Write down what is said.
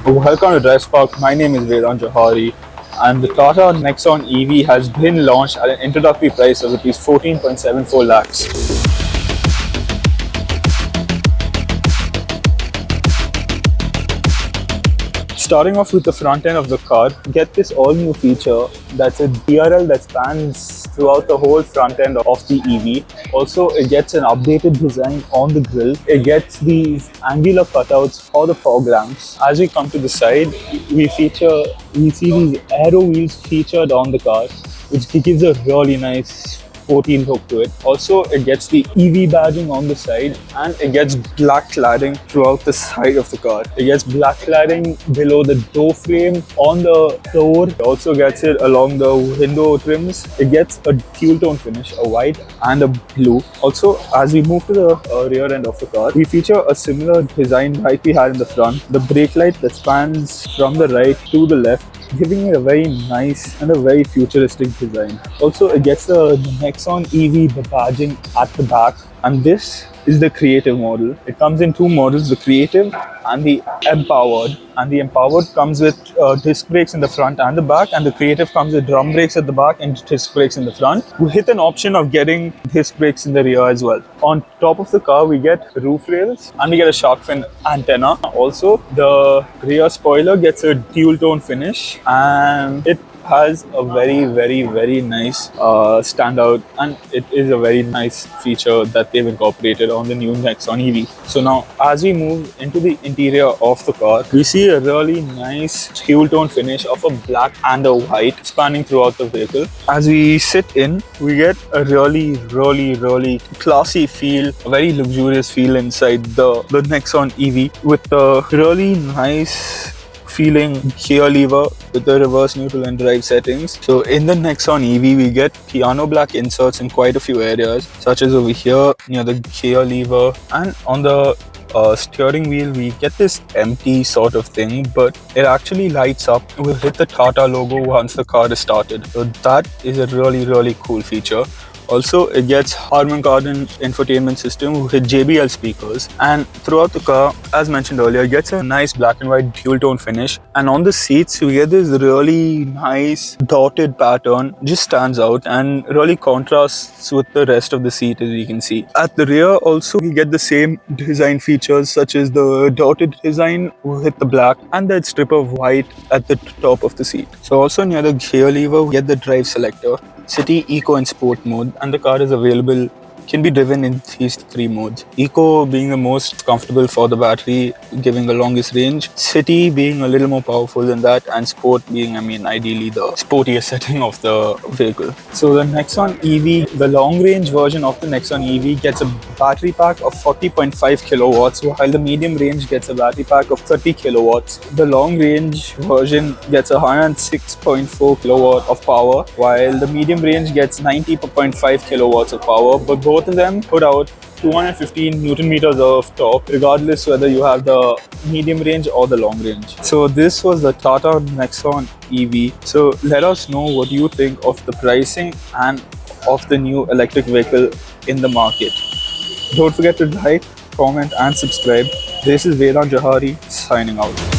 Welcome to Drive Spark. My name is Vedant Jouhari, and the Tata Nexon EV has been launched at an introductory price of rupees 14.74 lakhs. Starting off with the front end of the car, get this all new feature that's a DRL that spans throughout the whole front end of the EV. Also, it gets an updated design on the grille. It gets these angular cutouts for the fog lamps. As we come to the side, we see these aero wheels featured on the car, which gives a really nice 14 look to it. Also, it gets the EV badging on the side, and it gets black cladding throughout the side of the car. It gets black cladding below the door frame on the door. It also gets it along the window trims. It gets a dual tone finish, a white and a blue. Also, as we move to the rear end of the car, we feature a similar design like we had in the front. The brake light that spans from the right to the left, giving it a very nice and a very futuristic design. Also, it gets the Nexon EV badging at the back, and this is the Creative model. It comes in two models, the Creative and the Empowered. And the Empowered comes with disc brakes in the front and the back, and the Creative comes with drum brakes at the back and disc brakes in the front, with an option of getting disc brakes in the rear as well. On top of the car, we get roof rails and we get a shark fin antenna. Also, the rear spoiler gets a dual tone finish, and it has a very nice standout, and it is a very nice feature that they've incorporated on the new Nexon EV. So now, as we move into the interior of the car, we see a really nice dual tone finish of a black and a white spanning throughout the vehicle. As we sit in, we get a really classy feel, a very luxurious feel inside the Nexon EV, with a really nice feeling gear lever with the reverse neutral and drive settings. So in the Nexon EV, we get piano black inserts in quite a few areas, such as over here near the gear lever, and on the steering wheel we get this empty sort of thing, but it actually lights up with the Tata logo once the car is started. So that is a really cool feature. Also, it gets Harman Kardon infotainment system with JBL speakers, and throughout the car, as mentioned earlier, it gets a nice black and white dual tone finish. And on the seats, we get this really nice dotted pattern, just stands out and really contrasts with the rest of the seat, as you can see. At the rear also, we get the same design features, such as the dotted design with the black and that strip of white at the top of the seat. So also near the gear lever, we get the drive selector, City, Eco and Sport mode, and the car is available, can be driven in these three modes. Eco being the most comfortable for the battery, giving the longest range, City being a little more powerful than that, and Sport being, ideally the sportiest setting of the vehicle. So the Nexon EV, the long range version of the Nexon EV, gets a battery pack of 40.5 kilowatts, while the medium range gets a battery pack of 30 kilowatts. The long range version gets 106.4 kilowatt of power, while the medium range gets 90.5 kilowatts of power, but both of them put out 215 Newton meters of torque, regardless whether you have the medium range or the long range. So this was the Tata Nexon EV. So let us know what you think of the pricing and of the new electric vehicle in the market. Don't forget to like, comment and subscribe. This is Vedant Jouhari signing out.